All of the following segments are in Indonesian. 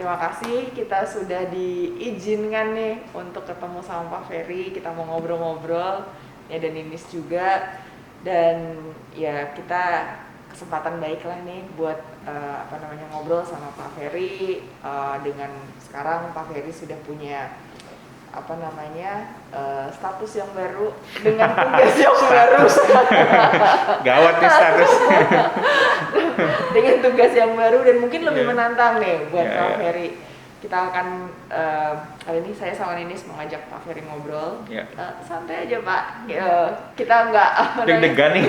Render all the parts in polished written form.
terima kasih kita sudah diizinkan nih untuk ketemu sama Pak Ferry. Kita mau ngobrol-ngobrol ya, dan Ninis juga. Dan ya kita kesempatan baik lah nih buat ngobrol sama Pak Ferry. Dengan sekarang Pak Ferry sudah punya status yang baru dengan tugas yang baru. Gawat nih status. Dengan tugas yang baru dan mungkin lebih menantang nih buat Pak Ferry. Kita akan kali ini saya sama Ninis mengajak Pak Ferry ngobrol. Santai aja Pak. Kita nggak deg-degan nih.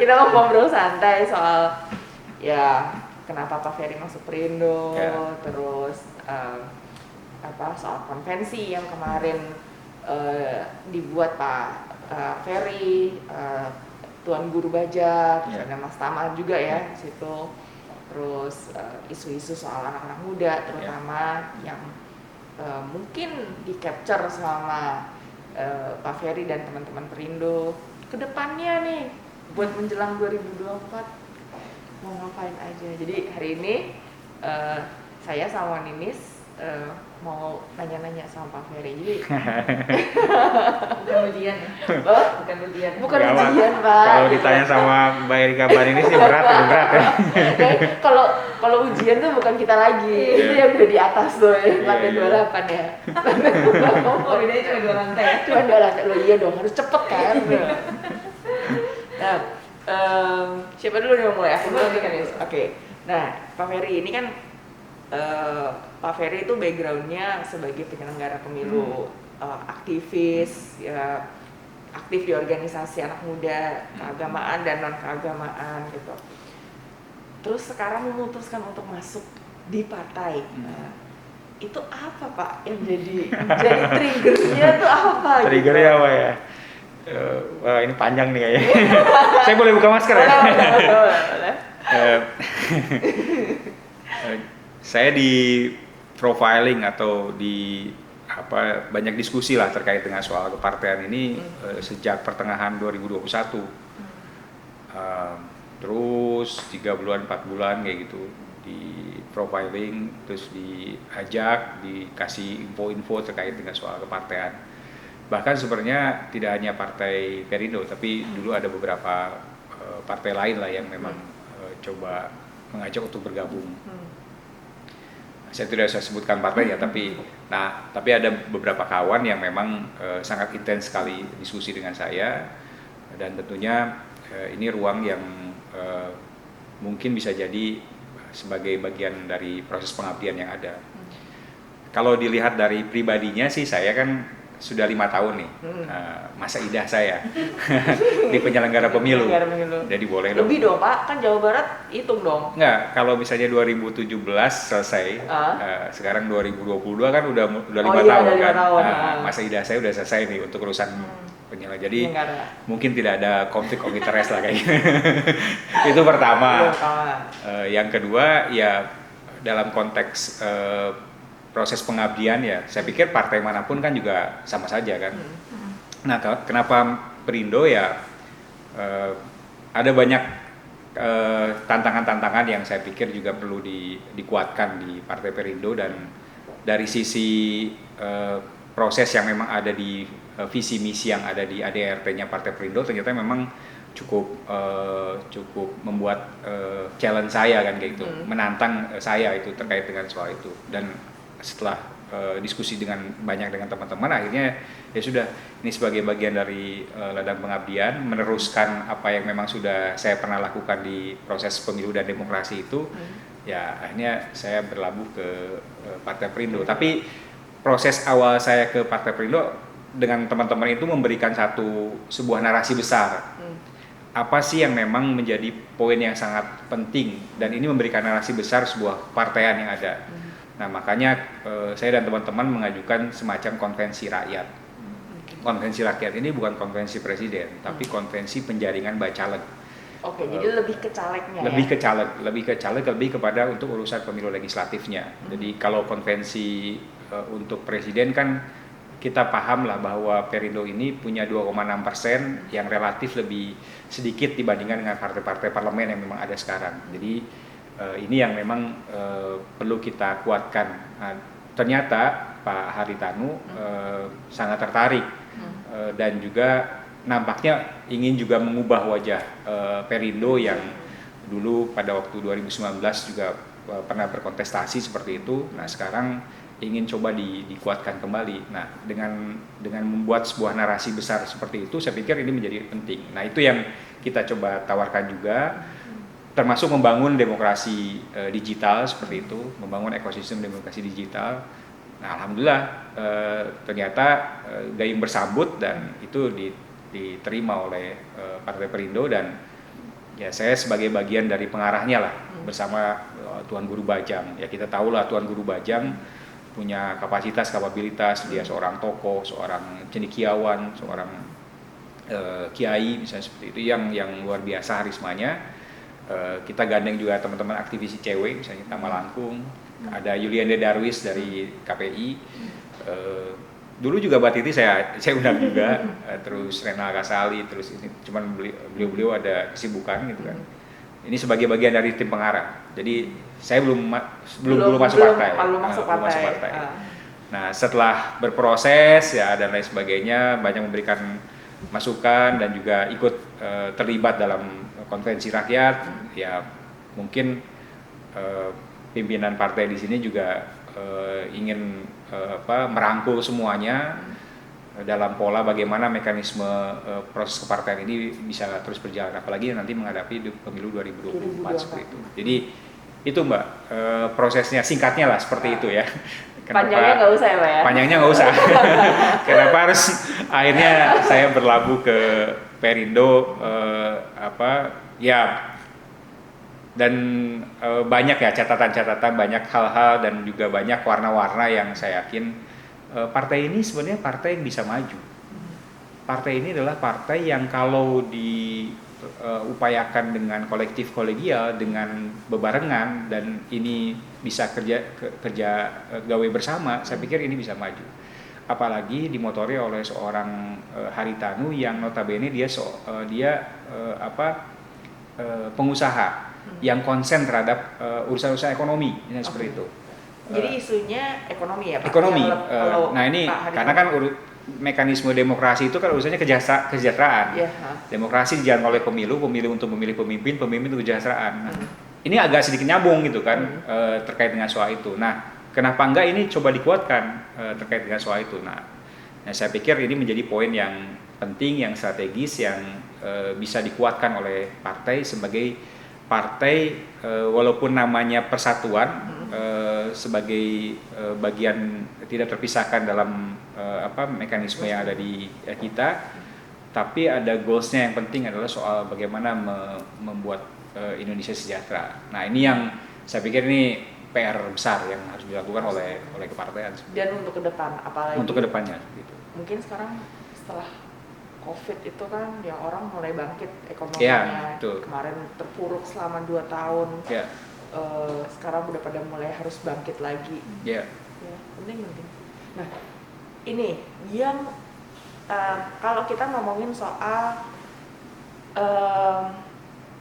Kita mau ngobrol santai soal ya kenapa Pak Ferry masuk Perindo, terus soal konvensi yang kemarin dibuat Pak Ferry, Tuan Guru Bajak, ada Mas Tama juga ya di situ. Terus isu-isu soal anak-anak muda terutama yang mungkin di-capture selama Pak Ferry dan teman-teman Perindo. Kedepannya nih buat menjelang 2024 mau ngapain aja. Jadi hari ini saya sama Ninis mau nanya-nanya sama Pak Ferry. Jadi bukan ujian ya? Bukan ujian Pak. Kalau ditanya sama Mbak Erika Barini sih berat ya. Kalau ujian tuh bukan kita lagi, itu yang udah di atas tuh ya, lantai 28 ya. Oh bedanya cuma 2 lantai ya? Cuma 2 lantai, loh iya dong harus cepet kan. Nah, siapa dulu yang mulai? Aku dulu nih kan ya. Oke. Nah, Pak Ferry ini kan Pak Ferry itu backgroundnya sebagai penyelenggara pemilu, aktivis, ya, aktif di organisasi anak muda, keagamaan dan non keagamaan gitu. Terus sekarang memutuskan untuk masuk di partai. Itu apa Pak yang jadi triggernya tuh apa? Triggernya apa ya? Wah ini panjang nih kayaknya. Saya boleh buka masker ya? Boleh. Saya di profiling atau banyak diskusi lah terkait dengan soal kepartean ini sejak pertengahan 2021. Terus 3 bulan 4 bulan kayak gitu di profiling, terus diajak, dikasih info-info terkait dengan soal kepartean. Bahkan sebenarnya tidak hanya partai Perindo, tapi dulu ada beberapa partai lain lah yang memang coba mengajak untuk bergabung. Saya tidak bisa sebutkan partainya, tapi ada beberapa kawan yang memang sangat intens sekali diskusi dengan saya, dan tentunya ini ruang yang mungkin bisa jadi sebagai bagian dari proses pengabdian yang ada. Kalau dilihat dari pribadinya sih, saya kan sudah 5 tahun nih masa idah saya di penyelenggara pemilu. Jadi boleh dong. Lebih dong Pak, kan Jawa Barat hitung dong. Enggak, kalau misalnya 2017 selesai, sekarang 2022 kan udah 5 tahun kan. Masa idah saya udah selesai nih untuk urusan penyelenggara. Jadi mungkin tidak ada konflik of interest lah kayak gitu. Itu pertama. Yang kedua ya dalam konteks proses pengabdian ya, saya pikir partai manapun kan juga sama saja kan. Nah, kenapa Perindo ya ada banyak tantangan-tantangan yang saya pikir juga perlu dikuatkan di Partai Perindo, dan dari sisi proses yang memang ada di visi misi yang ada di ADRT-nya Partai Perindo ternyata memang cukup membuat challenge saya kan kayak gitu, menantang saya itu terkait dengan soal itu. Dan setelah diskusi dengan teman-teman, akhirnya ya sudah, ini sebagai bagian dari ladang pengabdian, meneruskan apa yang memang sudah saya pernah lakukan di proses pemilu dan demokrasi itu. Ya akhirnya saya berlabuh ke Partai Perindo. Tapi proses awal saya ke Partai Perindo dengan teman-teman itu memberikan sebuah narasi besar. Apa sih yang memang menjadi poin yang sangat penting, dan ini memberikan narasi besar sebuah partaian yang ada. Nah makanya saya dan teman-teman mengajukan semacam konvensi rakyat. Konvensi rakyat ini bukan konvensi presiden, tapi konvensi penjaringan bacaleg. Oke, jadi lebih ke calegnya. Lebih ke caleg, lebih kepada untuk urusan pemilu legislatifnya. Jadi kalau konvensi untuk presiden kan kita paham lah bahwa Perindo ini punya 2,6% yang relatif lebih sedikit dibandingkan dengan partai-partai parlemen yang memang ada sekarang. Jadi Ini yang memang perlu kita kuatkan. Nah, ternyata Pak Haritanu sangat tertarik dan juga nampaknya ingin juga mengubah wajah Perindo yang dulu pada waktu 2019 juga pernah berkontestasi seperti itu. Nah, sekarang ingin coba dikuatkan kembali. Nah, dengan membuat sebuah narasi besar seperti itu, saya pikir ini menjadi penting. Nah, itu yang kita coba tawarkan juga, termasuk membangun demokrasi digital seperti itu, membangun ekosistem demokrasi digital. Nah, alhamdulillah ternyata gayung bersambut dan itu diterima oleh Partai Perindo, dan ya saya sebagai bagian dari pengarahnya lah bersama Tuan Guru Bajang. Ya kita tahu lah Tuan Guru Bajang punya kapabilitas, dia seorang tokoh, seorang cendekiawan, seorang kiai misalnya seperti itu yang luar biasa harismanya. Kita gandeng juga teman-teman aktivis cewek misalnya Tama Langkung, ada Yuliande Darwis dari KPI. Dulu juga Mbak Titi saya undang juga, terus Renal Kasali, terus ini cuman beliau ada kesibukan gitu kan. Ini sebagai bagian dari tim pengarah. Jadi saya belum masuk partai. Belum masuk partai. Nah, setelah berproses ya dan lain sebagainya, banyak memberikan masukan dan juga ikut terlibat dalam konvensi rakyat. Ya mungkin pimpinan partai di sini juga ingin merangkul semuanya dalam pola bagaimana mekanisme proses kepartaian ini bisa terus berjalan, apalagi nanti menghadapi pemilu 2024 seperti itu. Jadi itu Mbak, prosesnya singkatnya lah seperti itu ya. Panjangnya nggak usah ya Mbak ya? Panjangnya nggak usah. Kenapa harus akhirnya saya berlabuh ke Perindo ya, dan banyak ya catatan-catatan, banyak hal-hal dan juga banyak warna-warna yang saya yakin partai ini sebenarnya partai yang bisa maju. Partai ini adalah partai yang kalau diupayakan dengan kolektif kolegial, dengan bebarengan, dan ini bisa kerja gawe bersama, saya pikir ini bisa maju. Apalagi dimotori oleh seorang Haritanu yang notabene dia pengusaha yang konsen terhadap urusan-urusan ekonomi, seperti itu. Jadi isunya ekonomi ya Pak? Ekonomi. Nah ini karena kan mekanisme demokrasi itu kan urusannya kesejahteraan. Yeah. Demokrasi dijalankan oleh pemilu untuk memilih pemimpin untuk kesejahteraan. Nah, ini agak sedikit nyambung gitu kan terkait dengan soal itu. Nah, kenapa enggak ini coba dikuatkan terkait dengan soal itu. Nah, saya pikir ini menjadi poin yang penting, yang strategis, yang bisa dikuatkan oleh partai sebagai partai walaupun namanya persatuan sebagai bagian tidak terpisahkan dalam mekanisme yang ada di kita, tapi ada goalsnya yang penting adalah soal bagaimana membuat Indonesia sejahtera. Nah ini yang saya pikir ini PR besar yang harus dilakukan oleh kepartaian. Dan untuk ke depan, apalagi untuk kedepannya gitu. Mungkin sekarang setelah COVID itu kan yang orang mulai bangkit ekonominya, kemarin terpuruk selama 2 tahun, sekarang udah pada mulai harus bangkit lagi. Penting. Nah ini yang kalau kita ngomongin soal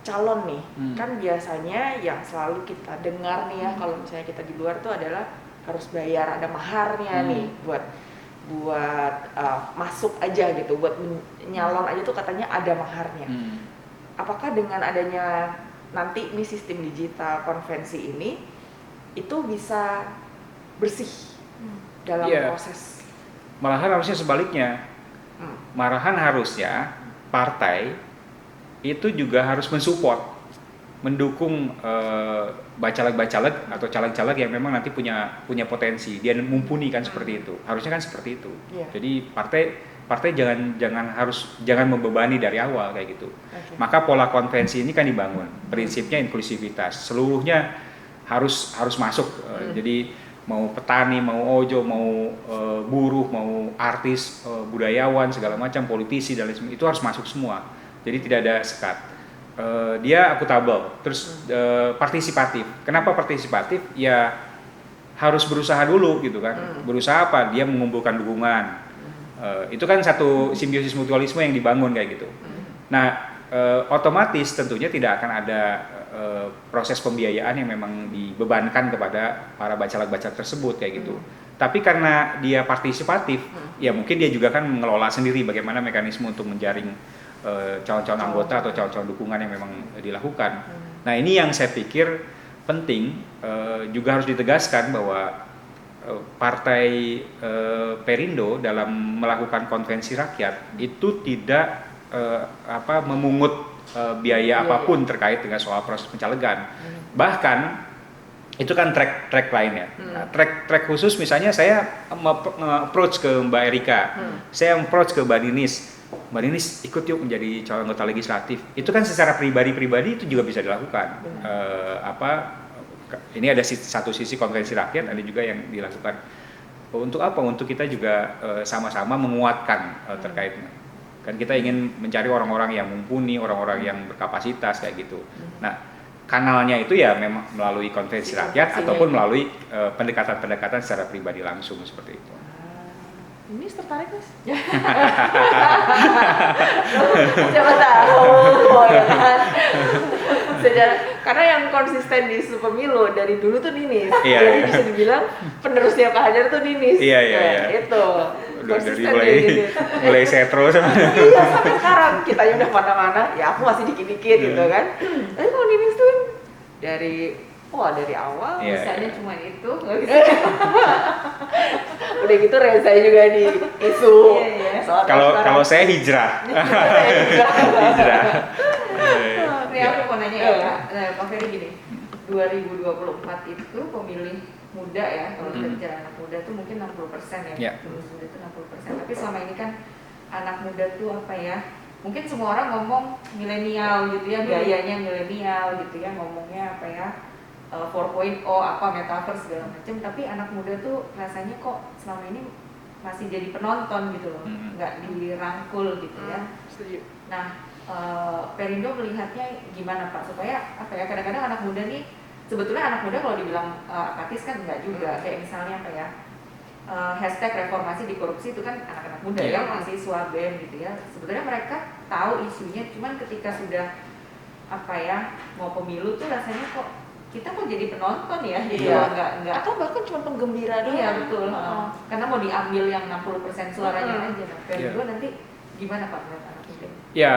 calon nih, kan biasanya yang selalu kita dengar nih ya, kalau misalnya kita di luar tuh adalah harus bayar, ada maharnya nih buat masuk aja gitu, buat nyalon aja tuh katanya ada maharnya. Apakah dengan adanya nanti ini sistem digital konvensi ini itu bisa bersih dalam proses? Malahan harusnya sebaliknya. Malahan harusnya partai itu juga harus mensupport, mendukung caleg-caleg atau caleg-caleg yang memang nanti punya potensi, dia mumpuni kan seperti itu. Harusnya kan seperti itu. Jadi partai jangan membebani dari awal kayak gitu. Maka pola konvensi ini kan dibangun, prinsipnya inklusivitas, seluruhnya harus masuk. Jadi mau petani, mau ojo, mau buruh, mau artis, budayawan, segala macam, politisi dan lain sebagainya, itu harus masuk semua. Jadi tidak ada sekat. Dia akuntabel, terus partisipatif. Kenapa partisipatif? Ya harus berusaha dulu gitu kan. Berusaha apa? Dia mengumpulkan dukungan. Itu kan satu simbiosis mutualisme yang dibangun kayak gitu. Nah, otomatis tentunya tidak akan ada proses pembiayaan yang memang dibebankan kepada para bacalek-bacalek tersebut kayak gitu. Tapi karena dia partisipatif, ya mungkin dia juga kan mengelola sendiri bagaimana mekanisme untuk menjaring calon-calon anggota atau calon-calon dukungan yang memang dilakukan. Nah ini yang saya pikir penting, juga harus ditegaskan bahwa Partai Perindo dalam melakukan konvensi rakyat itu tidak memungut biaya apapun terkait dengan soal proses pencalegan. Bahkan itu kan track lain ya. Nah, track khusus misalnya saya approach ke Mbak Erika, saya approach ke Mbak Ninis ikut yuk menjadi calon anggota legislatif. Itu kan secara pribadi itu juga bisa dilakukan. Ini ada satu sisi konvensi rakyat, ada juga yang dilakukan. Untuk apa? Untuk kita juga sama-sama menguatkan terkait. Kan kita ingin mencari orang-orang yang mumpuni, orang-orang yang berkapasitas kayak gitu. Nah, kanalnya itu ya memang melalui konvensi rakyat ataupun melalui pendekatan-pendekatan secara pribadi langsung seperti itu. Ini tertarik Mas? Siapa tahu ya kan. Karena yang konsisten di isu pemilu dari dulu tuh Ninis. Jadi bisa dibilang penerusnya Pak Hajar tuh Ninis. Iya. Itu. Dari mulai setro iya sampai sekarang kita udah mana-mana, ya aku masih dikit-dikit gitu kan. Tapi kalau Ninis tuh dari awal misalnya cuma itu nggak bisa. Udah gitu Reza juga di isu. Kalau saya hijrah. Hijrah. Nih aku mau nanya ya, Pak Ferry gini, 2024 itu pemilih muda ya, kalau kita bicara anak muda tuh mungkin 60% ya, pemilih muda itu 60%. Tapi selama ini kan anak muda tuh apa ya? Mungkin semua orang ngomong milenial gitu ya, gayanya milenial gitu ya, ngomongnya apa ya? 4.0 apa metaverse segala macam, tapi anak muda tuh rasanya kok selama ini masih jadi penonton gitu loh, nggak dirangkul gitu ya. Nah, Perindo melihatnya gimana Pak, supaya apa ya, kadang-kadang anak muda nih, sebetulnya anak muda kalau dibilang apatis kan enggak juga, kayak misalnya apa ya, hashtag reformasi di korupsi itu kan anak-anak muda ya, mahasiswa BEM gitu ya, sebetulnya mereka tahu isunya, cuman ketika sudah apa ya, mau pemilu tuh rasanya kok kita kok jadi penonton ya, jadi enggak atau bahkan cuma penggembira doang. Iya betul, karena mau diambil yang 60% suaranya aja. Nah, Perindo nanti gimana Pak melihat anak muda? Ya,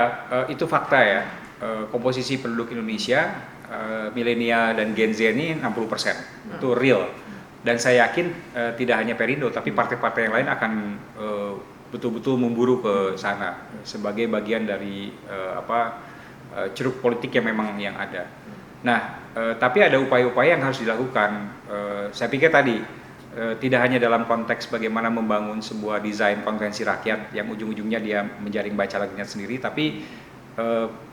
itu fakta ya. Komposisi penduduk Indonesia milenial dan Gen Z ini 60%. Itu real. Dan saya yakin tidak hanya Perindo tapi partai-partai yang lain akan betul-betul memburu ke sana sebagai bagian dari ceruk politik yang memang yang ada. Nah, tapi ada upaya-upaya yang harus dilakukan. Saya pikir tadi tidak hanya dalam konteks bagaimana membangun sebuah desain konvensi rakyat yang ujung-ujungnya dia menjaring bacaleknya sendiri, tapi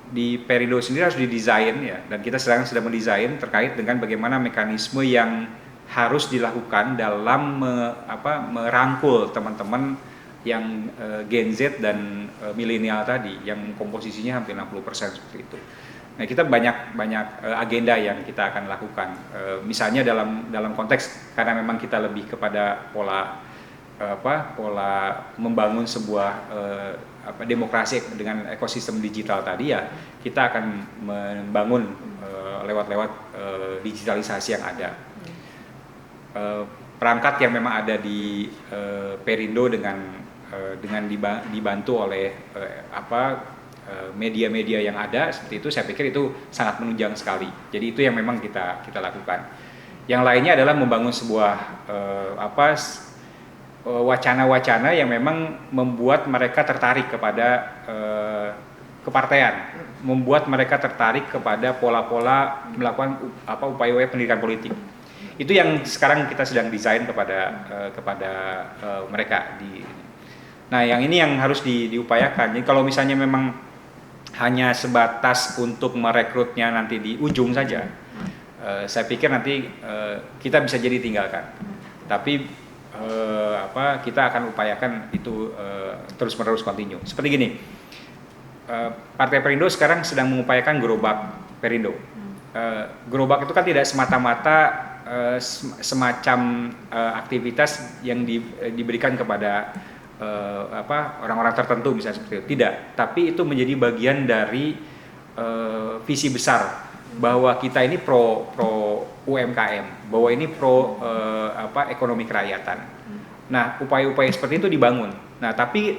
di Perindo sendiri harus didesain ya, dan kita sedang mendesain terkait dengan bagaimana mekanisme yang harus dilakukan dalam merangkul teman-teman yang Gen Z dan milenial tadi yang komposisinya hampir 60% seperti itu. Nah, kita banyak agenda yang kita akan lakukan. Misalnya dalam konteks karena memang kita lebih kepada pola membangun sebuah demokrasi dengan ekosistem digital tadi ya, kita akan membangun lewat digitalisasi yang ada. Perangkat yang memang ada di Perindo dengan dibantu oleh media-media yang ada seperti itu, saya pikir itu sangat menunjang sekali. Jadi itu yang memang kita lakukan. Yang lainnya adalah membangun sebuah wacana-wacana yang memang membuat mereka tertarik kepada kepartaian, membuat mereka tertarik kepada pola-pola melakukan upaya-upaya pendidikan politik. Itu yang sekarang kita sedang desain kepada mereka di. Nah, yang ini yang harus diupayakan. Jadi kalau misalnya memang hanya sebatas untuk merekrutnya nanti di ujung saja, saya pikir nanti kita bisa jadi tinggalkan. Tapi kita akan upayakan itu terus-menerus continue. Seperti gini, Partai Perindo sekarang sedang mengupayakan gerobak Perindo. Gerobak itu kan tidak semata-mata semacam aktivitas yang diberikan kepada orang-orang tertentu misalnya seperti itu. Tidak, tapi itu menjadi bagian dari visi besar bahwa kita ini pro UMKM, bahwa ini pro ekonomi kerakyatan. Nah, upaya-upaya seperti itu dibangun. Nah, tapi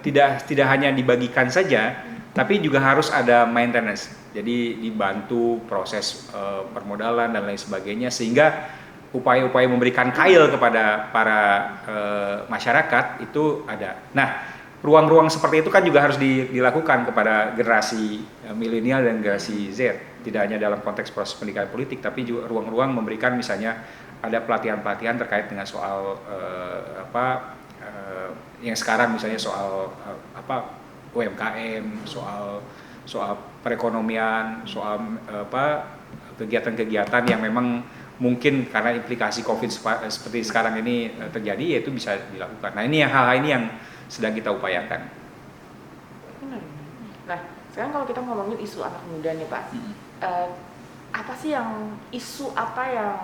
tidak hanya dibagikan saja, tapi juga harus ada maintenance. Jadi dibantu proses permodalan dan lain sebagainya, sehingga upaya-upaya memberikan kail kepada para masyarakat itu ada. Nah, ruang-ruang seperti itu kan juga harus dilakukan kepada generasi milenial dan generasi Z. Tidak hanya dalam konteks proses pendidikan politik, tapi juga ruang-ruang memberikan misalnya ada pelatihan-pelatihan terkait dengan soal yang sekarang misalnya soal UMKM, soal perekonomian, soal kegiatan-kegiatan yang memang mungkin karena implikasi COVID seperti sekarang ini terjadi, yaitu bisa dilakukan. Nah, ini hal-hal ini yang sedang kita upayakan. Nah, sekarang kalau kita ngomongin isu anak muda nih Pak, apa sih isu apa yang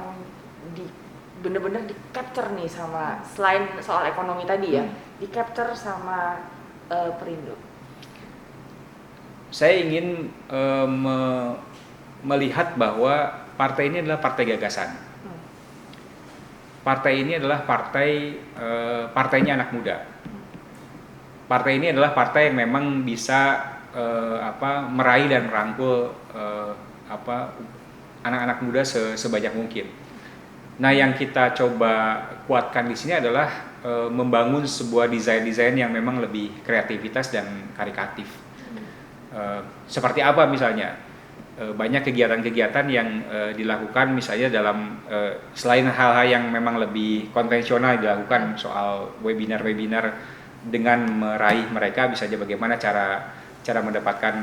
benar-benar di capture nih sama, selain soal ekonomi tadi ya, di capture sama Perindo? Saya ingin melihat bahwa partai ini adalah partai gagasan. Partai ini adalah partainya anak muda. Partai ini adalah partai yang memang bisa meraih dan merangkul anak-anak muda sebanyak mungkin. Nah, yang kita coba kuatkan di sini adalah membangun sebuah desain-desain yang memang lebih kreativitas dan karikatif. Seperti apa misalnya? Banyak kegiatan-kegiatan yang dilakukan misalnya dalam selain hal-hal yang memang lebih konvensional dilakukan soal webinar-webinar dengan meraih mereka, bisa aja bagaimana cara mendapatkan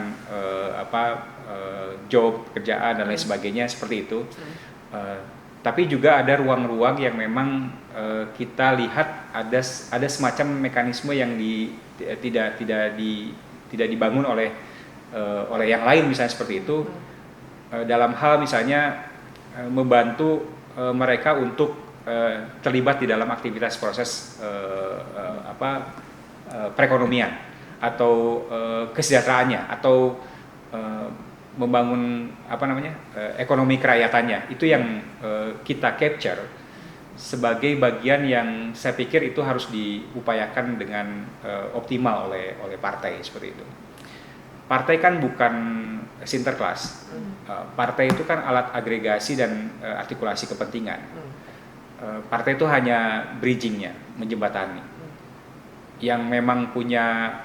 job, pekerjaan dan lain sebagainya seperti itu. Tapi juga ada ruang-ruang yang memang kita lihat ada semacam mekanisme yang tidak dibangun oleh yang lain, misalnya seperti itu, dalam hal misalnya membantu mereka untuk terlibat di dalam aktivitas proses perekonomian atau kesejahteraannya atau membangun ekonomi kerakyatannya. Itu yang kita capture sebagai bagian yang saya pikir itu harus diupayakan dengan optimal oleh partai seperti itu. Partai kan bukan sinterklas. Partai itu kan alat agregasi dan artikulasi kepentingan. Partai itu hanya bridgingnya, menjembatani. Yang memang punya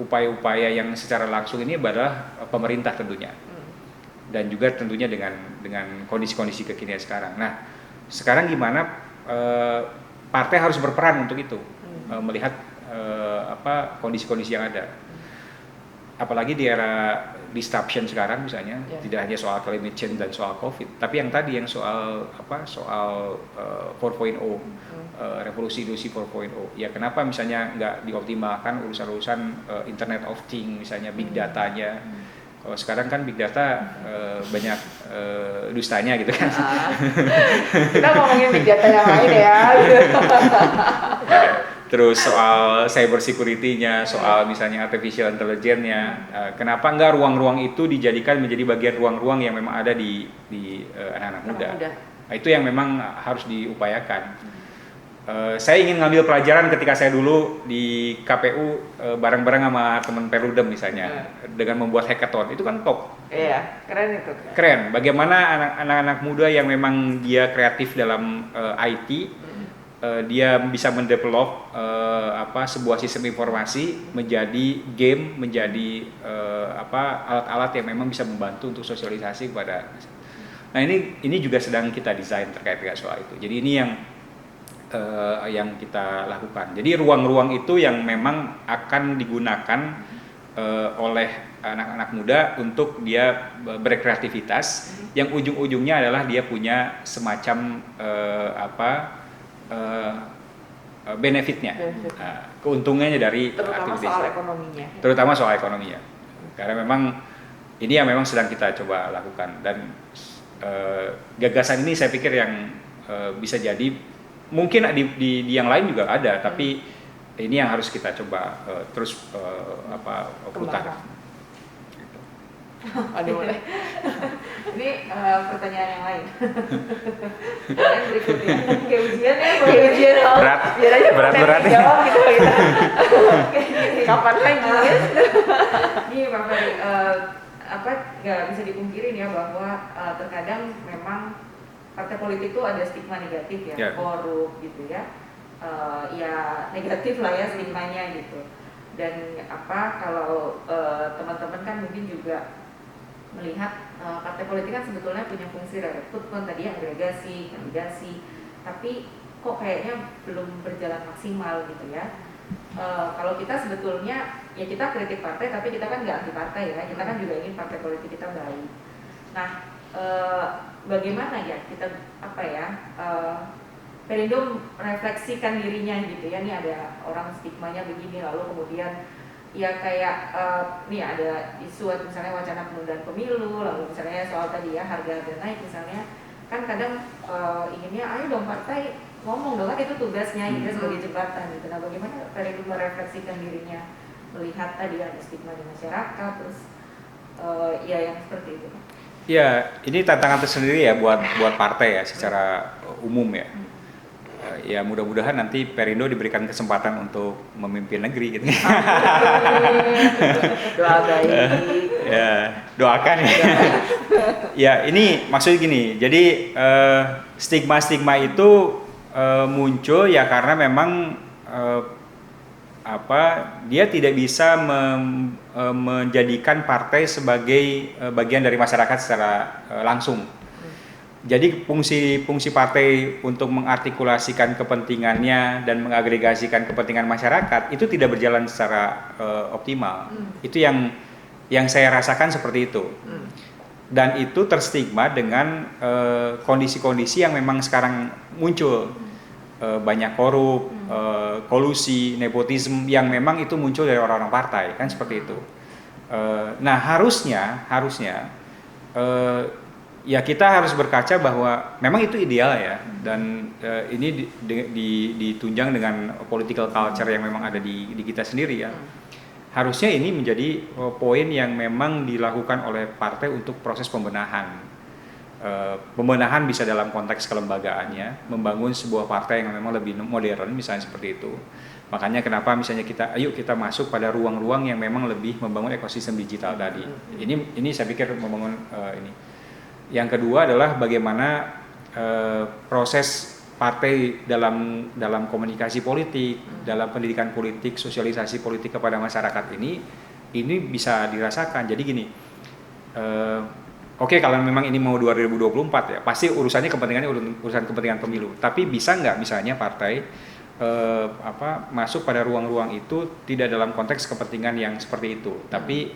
upaya-upaya yang secara langsung ini adalah pemerintah tentunya. Dan juga tentunya dengan kondisi-kondisi kekinian sekarang. Nah, sekarang gimana partai harus berperan untuk itu, melihat kondisi-kondisi yang ada. Apalagi di era disruption sekarang misalnya, tidak hanya soal climate change dan soal COVID, tapi yang tadi yang soal 4.0, revolusi industri 4.0. Ya kenapa misalnya nggak dioptimalkan urusan-urusan Internet of Things, misalnya big datanya. Kalau sekarang kan big data banyak dustanya gitu kan. Kita ngomongin big data yang lain ya. Terus soal cyber security-nya, soal misalnya artificial intelligence-nya, kenapa enggak ruang-ruang itu dijadikan menjadi bagian ruang-ruang yang memang ada di anak-anak muda. Nah, itu yang memang harus diupayakan. Saya ingin ngambil pelajaran ketika saya dulu di KPU bareng-bareng sama teman Perludem misalnya, dengan membuat hackathon. Itu kan top. Iya, keren itu. Keren. Bagaimana anak-anak muda yang memang dia kreatif dalam IT, dia bisa mendevelop sebuah sistem informasi menjadi game, menjadi alat-alat yang memang bisa membantu untuk sosialisasi kepada. Nah, ini juga sedang kita desain terkait dengan soal itu. Jadi ini yang kita lakukan. Jadi ruang-ruang itu yang memang akan digunakan oleh anak-anak muda untuk dia berkreativitas, yang ujung-ujungnya adalah dia punya semacam benefitnya, keuntungannya dari aktivitas, terutama soal ekonominya. Karena memang ini yang memang sedang kita coba lakukan, dan gagasan ini saya pikir yang bisa jadi mungkin di yang lain juga ada, tapi ini yang harus kita coba terus putar. Aduh, mulai. Ini pertanyaan yang lain. Pertanyaan berikutnya. Kayak ujian ya, Kayak ujian Berat. Biar aja Berat ya. jawab gitu. Kayak gini. Kapan lagi? Ini Pak Ferry, nggak bisa dipungkirin ya bahwa terkadang memang partai politik itu ada stigma negatif ya, Yeah. korup gitu ya, ya negatif lah ya stigmanya gitu. Dan kalau teman-teman kan mungkin juga melihat partai politik kan sebetulnya punya fungsi rekrutmen tadi, agregasi, kandidasi, tapi kok kayaknya belum berjalan maksimal gitu ya. Kalau kita sebetulnya ya kita kritik partai, tapi kita kan nggak anti partai ya, kita kan juga ingin partai politik kita baik. Nah, bagaimana ya kita Perindo refleksikan dirinya gitu ya, nih ada orang stigmanya begini, lalu kemudian ya kayak nih ada isu misalnya wacana penundaan pemilu, lalu misalnya soal tadi ya harga naik misalnya, kan kadang inginnya ayo dong partai ngomong dong, kan itu tugasnya gitu sebagai jembatan gitu. Nah, bagaimana Perindo merefleksikan dirinya melihat tadi ada stigma di masyarakat, terus ya yang seperti itu. Ya, ini tantangan tersendiri ya buat partai ya secara umum ya. Ya mudah-mudahan nanti Perindo diberikan kesempatan untuk memimpin negeri gitu. Doa baik. Ya, doakan ya. Ya, ini maksudnya gini. Jadi stigma-stigma itu muncul ya karena memang dia tidak bisa menjadikan partai sebagai bagian dari masyarakat secara langsung. Jadi fungsi partai untuk mengartikulasikan kepentingannya dan mengagregasikan kepentingan masyarakat itu tidak berjalan secara optimal. Itu yang saya rasakan seperti itu. Dan itu terstigma dengan kondisi-kondisi yang memang sekarang muncul. Banyak korup, kolusi, nepotisme yang memang itu muncul dari orang-orang partai, kan seperti itu. Nah, harusnya ya kita harus berkaca bahwa memang itu ideal ya, dan ini ditunjang dengan political culture yang memang ada di kita sendiri ya. Harusnya ini menjadi poin yang memang dilakukan oleh partai untuk proses pembenahan. Pembenahan bisa dalam konteks kelembagaannya, membangun sebuah partai yang memang lebih modern misalnya seperti itu. Makanya kenapa misalnya ayo kita masuk pada ruang-ruang yang memang lebih membangun ekosistem digital tadi. Ini saya pikir membangun ini. Yang kedua adalah bagaimana proses partai dalam komunikasi politik, dalam pendidikan politik, sosialisasi politik kepada masyarakat ini bisa dirasakan. Jadi gini, oke, kalau memang ini mau 2024 ya, pasti urusannya urusan kepentingan pemilu. Tapi bisa nggak misalnya partai masuk pada ruang-ruang itu tidak dalam konteks kepentingan yang seperti itu, tapi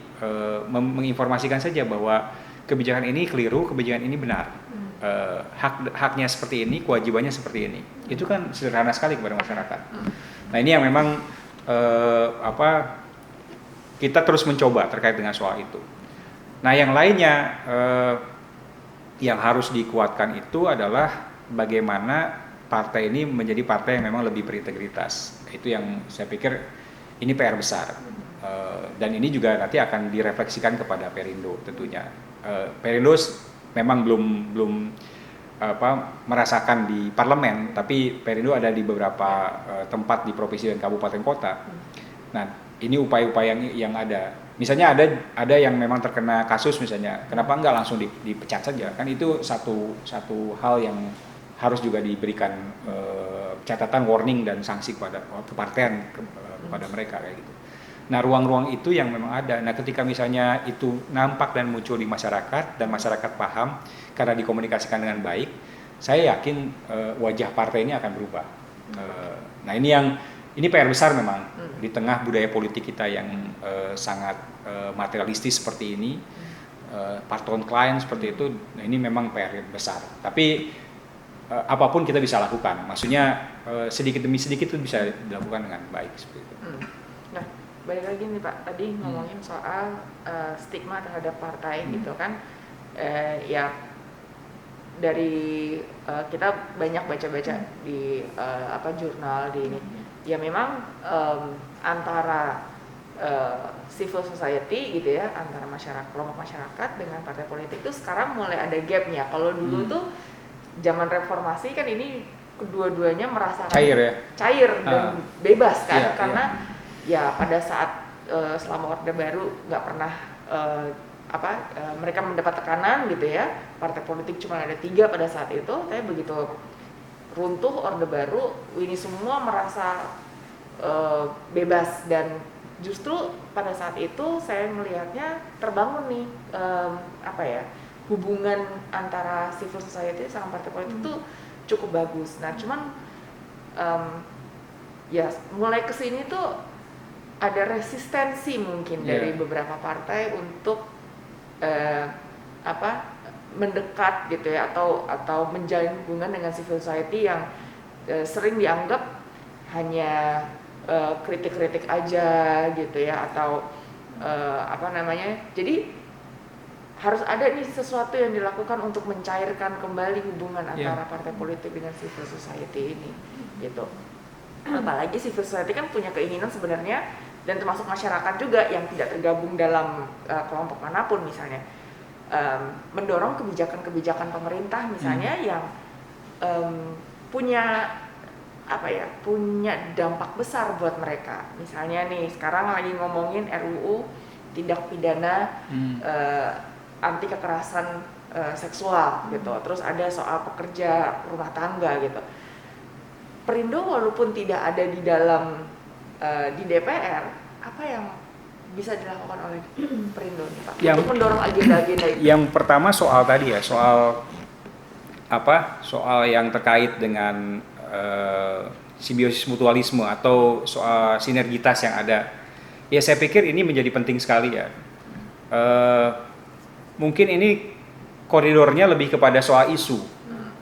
menginformasikan saja bahwa kebijakan ini keliru, kebijakan ini benar, haknya seperti ini, kewajibannya seperti ini. Itu kan sederhana sekali kepada masyarakat. Nah, ini yang memang kita terus mencoba terkait dengan soal itu. Nah, yang lainnya yang harus dikuatkan itu adalah bagaimana partai ini menjadi partai yang memang lebih berintegritas. Itu yang saya pikir ini PR besar. Dan ini juga nanti akan direfleksikan kepada Perindo tentunya. Perindo memang belum merasakan di parlemen, tapi Perindo ada di beberapa tempat di provinsi dan kabupaten kota. Nah, ini upaya-upaya yang ada. Misalnya ada yang memang terkena kasus misalnya, kenapa enggak langsung dipecat saja? Kan itu satu hal yang harus juga diberikan catatan warning dan sanksi kepada kepartean kepada mereka kayak gitu. Nah, ruang-ruang itu yang memang ada. Nah, ketika misalnya itu nampak dan muncul di masyarakat dan masyarakat paham karena dikomunikasikan dengan baik, saya yakin wajah partai ini akan berubah. Nah, ini PR besar memang di tengah budaya politik kita yang sangat materialistis seperti ini, patron klien seperti itu. Nah, ini memang PR besar. Tapi apapun kita bisa lakukan. Maksudnya sedikit demi sedikit itu bisa dilakukan dengan baik seperti itu. Nah, balik lagi nih Pak, tadi ngomongin soal stigma terhadap partai gitu kan, ya dari kita banyak baca-baca di jurnal di ini, ya memang antara civil society gitu ya, antara kelompok masyarakat dengan partai politik itu sekarang mulai ada gapnya. Kalau dulu tuh zaman reformasi kan ini kedua-duanya merasakan cair dan bebas kan, karena ya pada saat selama Orde Baru nggak pernah mereka mendapat tekanan gitu ya, partai politik cuma ada 3 pada saat itu, tapi begitu runtuh Orde Baru ini semua merasa bebas, dan justru pada saat itu saya melihatnya terbangun nih hubungan antara civil society sama partai politik itu cukup bagus. Nah cuman ya mulai kesini tuh ada resistensi mungkin dari beberapa partai untuk mendekat gitu ya, atau menjalin hubungan dengan civil society yang sering dianggap hanya kritik-kritik aja gitu ya, atau jadi harus ada nih sesuatu yang dilakukan untuk mencairkan kembali hubungan antara partai politik dengan civil society ini gitu. Apalagi civil society kan punya keinginan sebenarnya, dan termasuk masyarakat juga yang tidak tergabung dalam kelompok manapun misalnya, mendorong kebijakan-kebijakan pemerintah misalnya yang punya dampak besar buat mereka. Misalnya nih sekarang lagi ngomongin RUU tindak pidana anti kekerasan seksual gitu. Terus ada soal pekerja rumah tangga gitu. Perindo walaupun tidak ada di dalam di DPR, apa yang bisa dilakukan oleh Perindo nih Pak untuk mendorong agenda-agenda itu? Yang pertama soal tadi ya, soal yang terkait dengan simbiosis mutualisme atau soal sinergitas yang ada. Ya saya pikir ini menjadi penting sekali ya. Mungkin ini koridornya lebih kepada soal isu,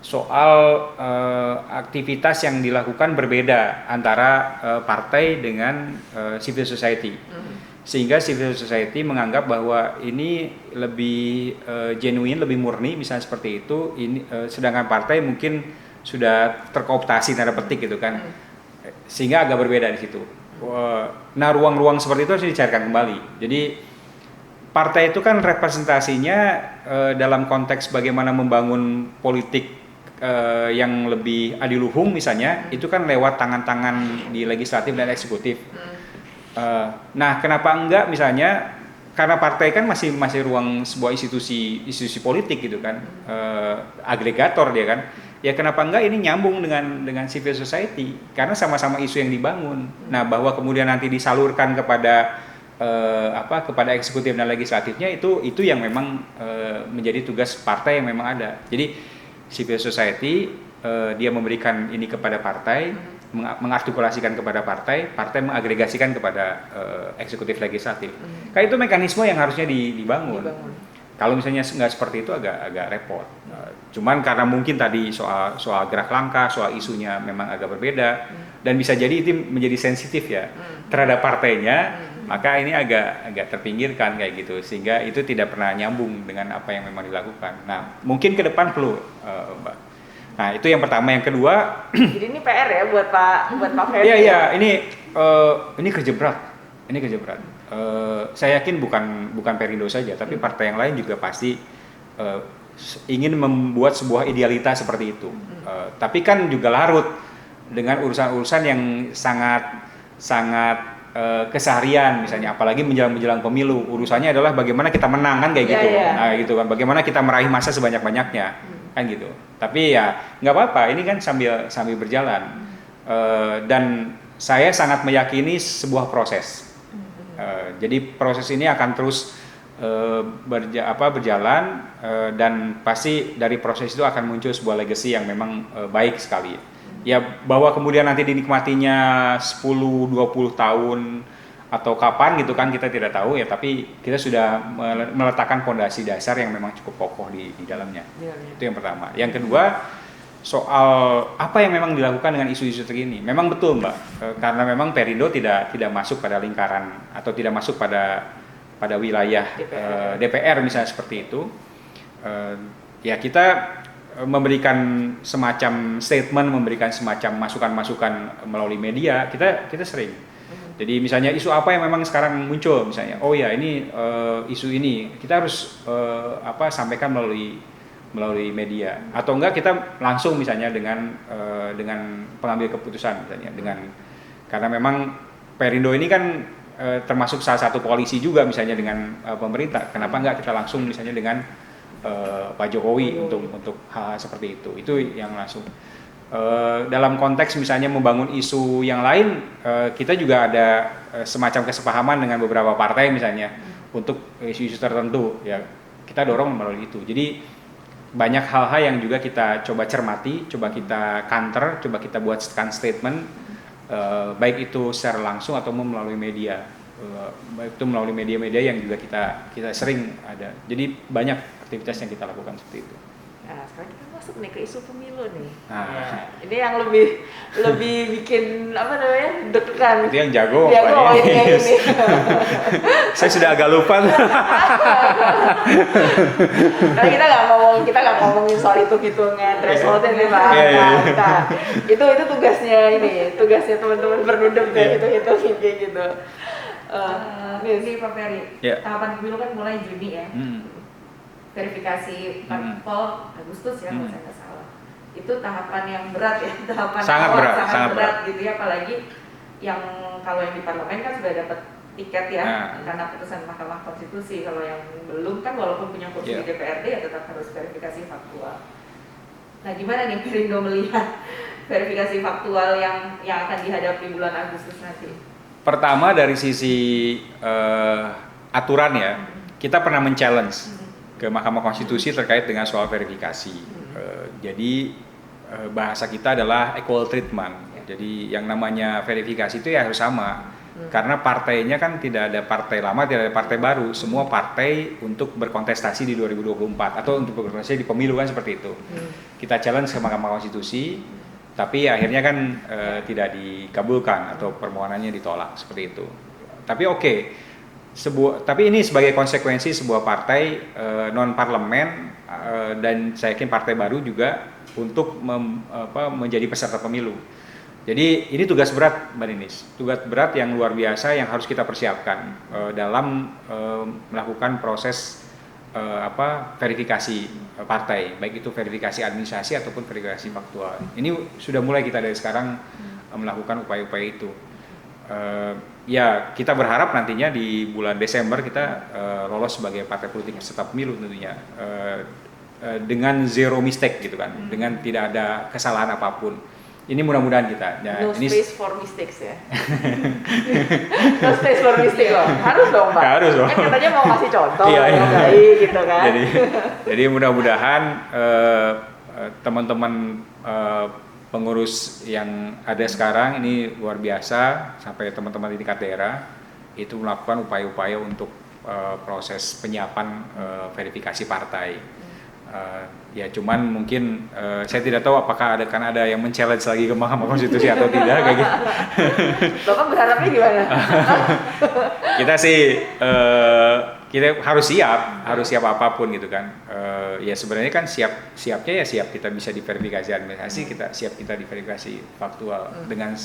soal aktivitas yang dilakukan berbeda antara partai dengan civil society, sehingga civil society menganggap bahwa ini lebih genuine, lebih murni misalnya seperti itu. Sedangkan partai mungkin sudah terkooptasi tanda petik gitu kan, sehingga agak berbeda di situ. Nah ruang-ruang seperti itu harus dicarikan kembali. Jadi partai itu kan representasinya dalam konteks bagaimana membangun politik yang lebih adiluhung misalnya, itu kan lewat tangan-tangan di legislatif dan eksekutif. Nah kenapa enggak misalnya, karena partai kan masih ruang sebuah institusi politik gitu kan, agregator dia kan. Ya kenapa enggak ini nyambung dengan civil society, karena sama-sama isu yang dibangun. Nah bahwa kemudian nanti disalurkan kepada kepada eksekutif dan legislatifnya, itu yang memang menjadi tugas partai yang memang ada. Jadi civil society dia memberikan ini kepada partai, mengartikulasikan kepada partai mengagregasikan kepada eksekutif legislatif. Kayak itu mekanisme yang harusnya dibangun. Kalau misalnya nggak seperti itu agak repot. Cuman karena mungkin tadi soal gerak langkah, soal isunya memang agak berbeda, dan bisa jadi itu menjadi sensitif ya terhadap partainya, maka ini agak terpinggirkan kayak gitu, sehingga itu tidak pernah nyambung dengan apa yang memang dilakukan. Nah mungkin ke depan perlu Mbak. Nah itu yang pertama. Yang kedua, jadi ini PR ya buat Pak Ferry. Iya ini kerja berat. Saya yakin bukan Perindo saja, tapi partai yang lain juga pasti ingin membuat sebuah idealitas seperti itu. Tapi kan juga larut dengan urusan-urusan yang sangat keseharian misalnya, apalagi menjelang pemilu. Urusannya adalah bagaimana kita menang kan kayak gitu. Nah gitu kan, bagaimana kita meraih massa sebanyak-banyaknya kan gitu. Tapi ya nggak apa-apa, ini kan sambil berjalan. Dan saya sangat meyakini sebuah proses. Jadi proses ini akan terus berjalan, dan pasti dari proses itu akan muncul sebuah legacy yang memang baik sekali. Ya bahwa kemudian nanti dinikmatinya 10-20 tahun atau kapan gitu kan kita tidak tahu ya, tapi kita sudah meletakkan fondasi dasar yang memang cukup kokoh di dalamnya. Itu yang pertama. Yang kedua, soal apa yang memang dilakukan dengan isu-isu terkini. Memang betul Mbak, karena memang Perindo tidak masuk pada lingkaran atau tidak masuk pada wilayah DPR misalnya seperti itu. Ya kita memberikan semacam statement, memberikan semacam masukan-masukan melalui media, kita sering. Jadi misalnya isu apa yang memang sekarang muncul, misalnya, oh ya ini isu ini kita harus sampaikan melalui media, atau enggak kita langsung misalnya dengan pengambil keputusan misalnya karena memang Perindo ini kan termasuk salah satu koalisi juga misalnya dengan pemerintah. Kenapa enggak kita langsung misalnya dengan Pak Jokowi untuk hal seperti itu yang langsung. Dalam konteks misalnya membangun isu yang lain, kita juga ada semacam kesepahaman dengan beberapa partai misalnya untuk isu-isu tertentu, ya kita dorong melalui itu. Jadi banyak hal-hal yang juga kita coba cermati, coba kita counter, coba kita buatkan statement, baik itu secara langsung atau melalui media, baik itu melalui media-media yang juga kita sering ada. Jadi banyak aktivitas yang kita lakukan seperti itu. Nah, sekarang kita masuk nih ke isu pemilu nih. Nah. Ya, ini yang lebih bikin deg-degan. Itu yang jago ini. Saya sudah agak lupa. Karena kita nggak ngomongin soal hitung-hitungan threshold ini Pak. Itu tugasnya teman-teman bernudem kayak hitung-hitungin kayak gitu. Ini Pak Ferry, tahapan pemilu kan mulai Juni ya. Verifikasi parpol Agustus ya kalau saya nggak salah. Itu tahapan yang berat ya, sangat berat gitu ya, apalagi yang kalau yang di parlemen kan sudah dapat tiket ya karena putusan Mahkamah Konstitusi. Kalau yang belum kan walaupun punya kursi di DPRD ya tetap harus verifikasi faktual. Nah gimana nih Perindo melihat verifikasi faktual yang akan dihadapi bulan Agustus nanti? Pertama dari sisi aturan ya, kita pernah men-challenge ke Mahkamah Konstitusi terkait dengan soal verifikasi. Jadi bahasa kita adalah equal treatment. Jadi yang namanya verifikasi itu ya harus sama. Karena partainya kan tidak ada partai lama, tidak ada partai baru. Semua partai untuk berkontestasi di 2024 atau untuk berkontestasi di pemilu kan seperti itu. Kita challenge ke Mahkamah Konstitusi, tapi akhirnya kan tidak dikabulkan atau permohonannya ditolak seperti itu. Tapi tapi ini sebagai konsekuensi sebuah partai non parlemen dan saya yakin partai baru juga untuk menjadi peserta pemilu. Jadi ini tugas berat Mbak Ninis, tugas berat yang luar biasa yang harus kita persiapkan dalam melakukan proses verifikasi partai, baik itu verifikasi administrasi ataupun verifikasi faktual. Ini sudah mulai kita dari sekarang melakukan upaya-upaya itu. Ya kita berharap nantinya di bulan Desember kita lolos sebagai partai politik peserta pemilu tentunya dengan zero mistake gitu kan, dengan tidak ada kesalahan apapun. Ini mudah-mudahan kita. No space for mistakes ya. No space for mistakes loh. Harus dong Pak. Harus dong. Kan katanya mau kasih contoh yang baik gitu kan. Jadi mudah-mudahan teman-teman pengurus yang ada sekarang ini luar biasa, sampai teman-teman di tingkat daerah itu melakukan upaya-upaya untuk proses penyiapan verifikasi partai. Ya cuman mungkin saya tidak tahu apakah ada yang men-challenge lagi ke Mahkamah Konstitusi atau tidak kayak gitu. Bapak berharapnya gimana? Kita sih kita harus siap apapun gitu kan. Ya sebenarnya kan siapnya kita bisa diverifikasi administrasi, kita diverifikasi faktual dengan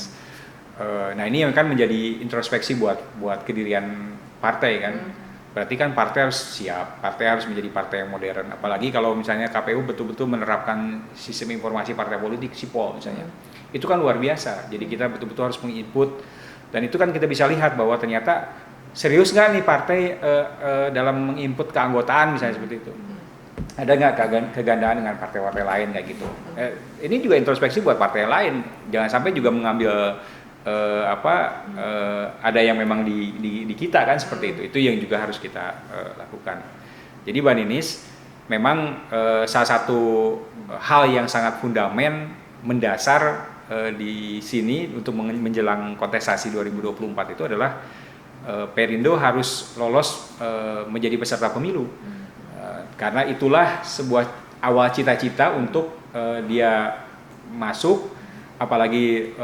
nah ini yang kan menjadi introspeksi buat kedirian partai kan. Berarti kan partai harus siap, partai harus menjadi partai yang modern. Apalagi kalau misalnya KPU betul-betul menerapkan sistem informasi partai politik, SIPOL misalnya. Itu kan luar biasa. Jadi kita betul-betul harus menginput, dan itu kan kita bisa lihat bahwa ternyata serius nggak nih partai dalam menginput keanggotaan misalnya seperti itu. Ada nggak kegandaan dengan partai-partai lain kayak gitu. Ini juga introspeksi buat partai lain. Jangan sampai juga mengambil ada yang memang di kita kan seperti itu. Itu yang juga harus kita lakukan. Jadi Mbak Ninis, memang salah satu hal yang sangat fundamental mendasar di sini untuk menjelang kontestasi 2024 itu adalah Perindo harus lolos menjadi peserta pemilu. Karena itulah sebuah awal cita-cita untuk dia masuk, apalagi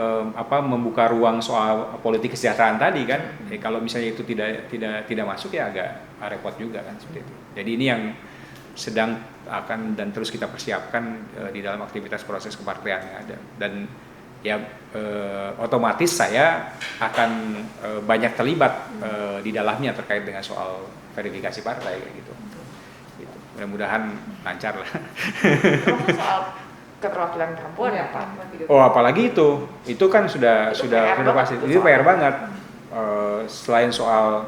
membuka ruang soal politik kesejahteraan tadi kan. Kalau misalnya itu tidak masuk ya agak repot juga kan seperti itu. Jadi ini yang sedang akan dan terus kita persiapkan di dalam aktivitas proses kepartean yang ada. Dan ya otomatis saya akan banyak terlibat di dalamnya terkait dengan soal verifikasi partai kayak gitu. Gitu. Mudah-mudahan lancar lah. Termasuk soal keterwakilan perempuan ya Pak? Oh apalagi itu kan sudah pasti itu PR banget. Selain soal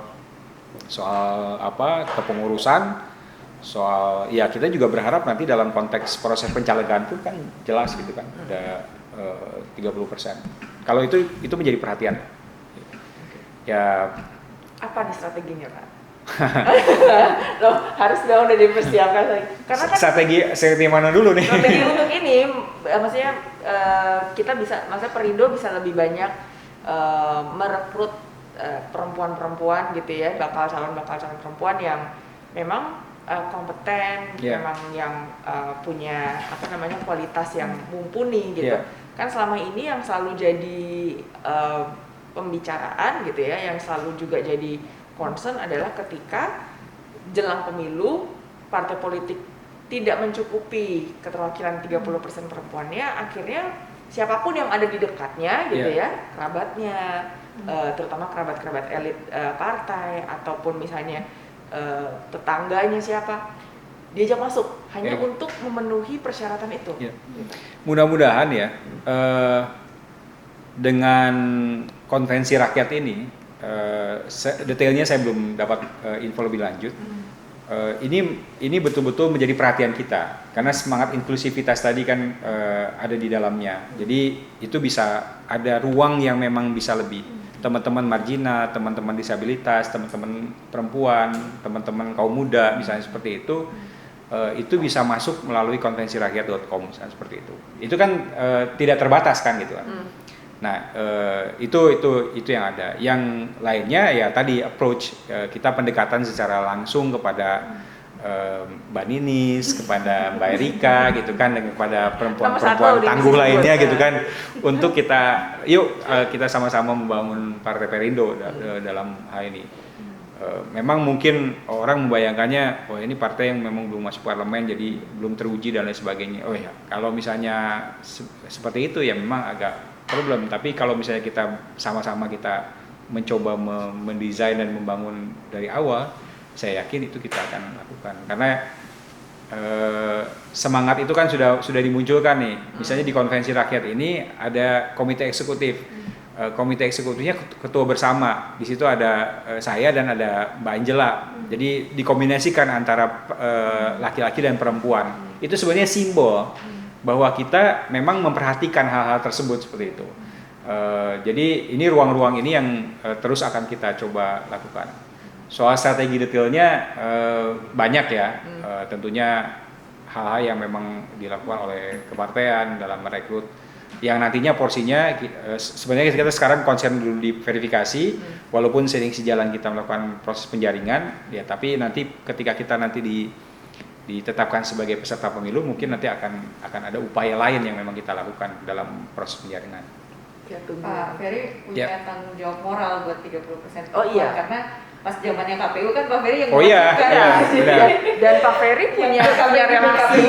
apa kepengurusan, soal ya kita juga berharap nanti dalam konteks proses pencalegan pun kan jelas gitu kan ada 30%. Kalau itu menjadi perhatian. Ya. Apa nih strateginya Pak? Loh, harus dong udah dipersiapkan lagi. Karena kan strategi mana dulu nih? strategi untuk ini, maksudnya kita bisa, maksudnya Perindo bisa lebih banyak merekrut perempuan-perempuan gitu ya, bakal calon perempuan yang memang kompeten, memang yang punya apa namanya kualitas yang mumpuni gitu. Kan selama ini yang selalu jadi pembicaraan gitu ya, yang selalu juga jadi concern adalah ketika jelang pemilu partai politik tidak mencukupi keterwakilan 30% perempuannya, akhirnya siapapun yang ada di dekatnya gitu ya, kerabatnya, terutama kerabat-kerabat elit partai ataupun misalnya tetangganya siapa, diajak masuk hanya untuk memenuhi persyaratan itu. Mudah-mudahan ya dengan konvensi rakyat ini, detailnya saya belum dapat info lebih lanjut. Ini betul-betul menjadi perhatian kita karena semangat inklusivitas tadi kan ada di dalamnya. Jadi itu bisa ada ruang yang memang bisa lebih. Teman-teman marginal, teman-teman disabilitas, teman-teman perempuan, teman-teman kaum muda misalnya seperti itu bisa masuk melalui konvensirakyat.com misalnya seperti itu. Itu kan tidak terbatas kan gitu kan. Nah, itu yang ada. Yang lainnya ya tadi approach kita pendekatan secara langsung kepada Mbak Ninis, kepada Mbak Erika gitu kan, dan kepada perempuan-perempuan tangguh lainnya gitu kan, untuk kita sama-sama membangun Partai Perindo dalam hal ini. Memang mungkin orang membayangkannya, ini partai yang memang belum masuk parlemen jadi belum teruji dan lain sebagainya. Oh ya, kalau misalnya seperti itu ya memang agak problem, tapi kalau misalnya kita sama-sama kita mencoba mendesain dan membangun dari awal, saya yakin itu kita akan lakukan karena semangat itu kan sudah dimunculkan nih. Misalnya di konvensi rakyat ini ada komite eksekutif. Komite eksekutifnya ketua bersama. Di situ ada saya dan ada Mbak Angela. Jadi dikombinasikan antara laki-laki dan perempuan. Itu sebenarnya simbol bahwa kita memang memperhatikan hal-hal tersebut seperti itu. Jadi ini ruang-ruang ini yang terus akan kita coba lakukan. Soal strategi detailnya banyak ya, tentunya hal-hal yang memang dilakukan oleh kepartean dalam merekrut, yang nantinya porsinya sebenarnya kita sekarang konsen dulu di verifikasi, walaupun seiring sejalan kita melakukan proses penjaringan, ya tapi nanti ketika kita nanti ditetapkan sebagai peserta pemilu, mungkin nanti akan ada upaya lain yang memang kita lakukan dalam proses penjaringan. Ya, Pak Ferry punya tanggung jawab moral buat 30%. Oh iya, karena pas zamannya KPU kan Pak Ferry yang dan Pak Ferry punya relasi.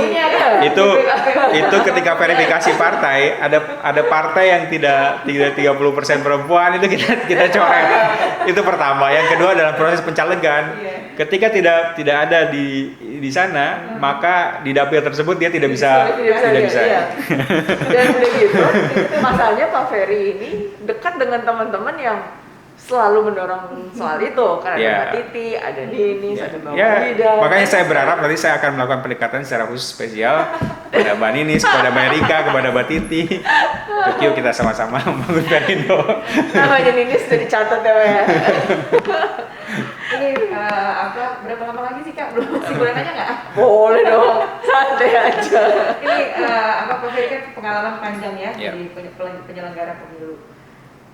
Itu ketika verifikasi partai ada partai yang tidak 30% perempuan, itu kita coret. Itu pertama. Yang kedua dalam proses pencalegan, ketika tidak ada di sana, maka di dapil tersebut dia tidak bisa. Iya. Dan udah gitu, masalahnya Pak Ferry ini dekat dengan teman-teman yang selalu mendorong soal itu, karena ada Mbak Titi, ada Ninis, ada Mbak Wida. Makanya saya berharap nanti saya akan melakukan pendekatan secara khusus spesial kepada Mbak Ninis, kepada Mbak Erika, kepada Mbak Titi. Yuk kita sama-sama membangun Perindo. Namanya Ninis sudah dicatat ya. Ini berapa lama lagi sih Kak? Masih boleh nanya nggak? Boleh dong, santai aja. Ini Pak Ferry kan pengalaman panjang ya di penyelenggara pemilu.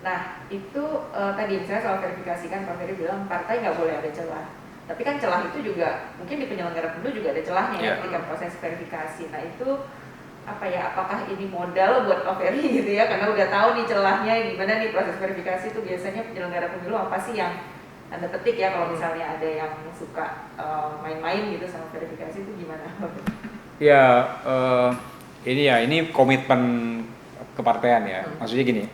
Nah itu tadi misalnya soal verifikasi kan Pak Ferry bilang partai nggak boleh ada celah. Tapi kan celah itu juga mungkin di penyelenggara pemilu juga ada celahnya ya ketika proses verifikasi. Nah itu apakah ini modal buat Pak Ferry gitu ya, karena udah tahu nih celahnya gimana nih proses verifikasi itu biasanya penyelenggara pemilu apa sih yang Anda petik ya kalau misalnya ada yang suka main-main gitu sama verifikasi itu gimana? Ya ini komitmen kepartean ya. Maksudnya gini,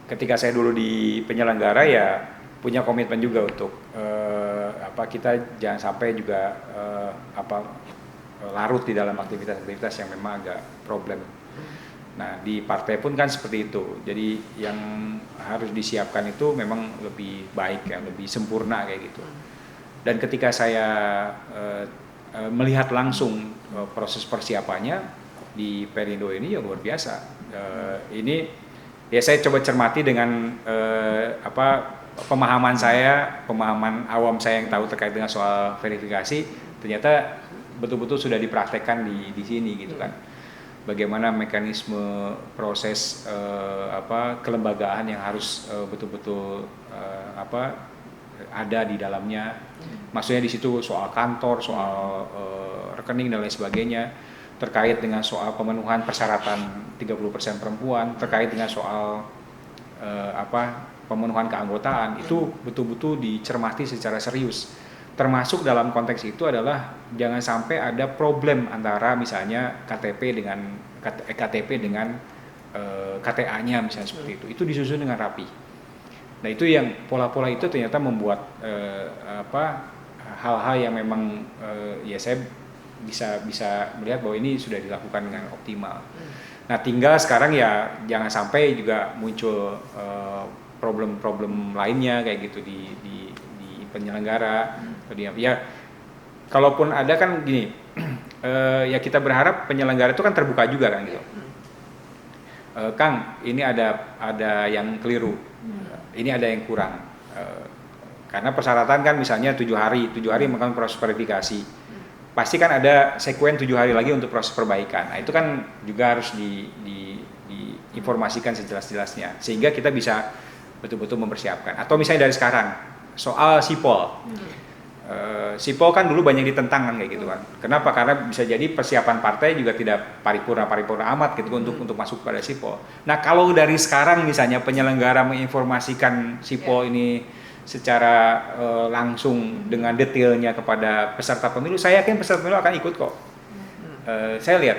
ketika saya dulu di penyelenggara ya punya komitmen juga untuk kita jangan sampai juga larut di dalam aktivitas-aktivitas yang memang agak problem. Nah di partai pun kan seperti itu. Jadi yang harus disiapkan itu memang lebih baik ya, lebih sempurna kayak gitu. Dan ketika saya melihat langsung proses persiapannya di Perindo ini ya luar biasa. Ini ya saya coba cermati dengan pemahaman awam saya yang tahu terkait dengan soal verifikasi, ternyata betul-betul sudah dipraktekkan di sini gitu kan. Bagaimana mekanisme proses kelembagaan yang harus betul-betul ada di dalamnya. Maksudnya di situ soal kantor, soal rekening dan lain sebagainya, terkait dengan soal pemenuhan persyaratan 30% perempuan, terkait dengan soal pemenuhan keanggotaan, itu betul-betul dicermati secara serius. Termasuk dalam konteks itu adalah jangan sampai ada problem antara misalnya KTP dengan KTA-nya misalnya seperti itu. Itu disusun dengan rapi. Nah itu yang pola-pola itu ternyata membuat hal-hal yang memang ya saya bisa melihat bahwa ini sudah dilakukan dengan optimal. Nah tinggal sekarang ya jangan sampai juga muncul problem-problem lainnya kayak gitu di penyelenggara. Ya kalaupun ada kan gini, ya kita berharap penyelenggara itu kan terbuka juga kan gitu. Kang, ini ada yang keliru, ini ada yang kurang. Karena persyaratan kan misalnya 7 hari melakukan proses verifikasi. Pasti kan ada sekuen 7 hari lagi untuk proses perbaikan. Nah itu kan juga harus diinformasikan sejelas-jelasnya sehingga kita bisa betul-betul mempersiapkan. Atau misalnya dari sekarang soal sipol. Sipol kan dulu banyak ditentang kan kayak gitu kan. Kenapa? Karena bisa jadi persiapan partai juga tidak paripurna amat gitu untuk masuk pada sipol. Nah kalau dari sekarang misalnya penyelenggara menginformasikan sipol ini secara langsung dengan detailnya kepada peserta pemilu, saya yakin peserta pemilu akan ikut kok. Saya lihat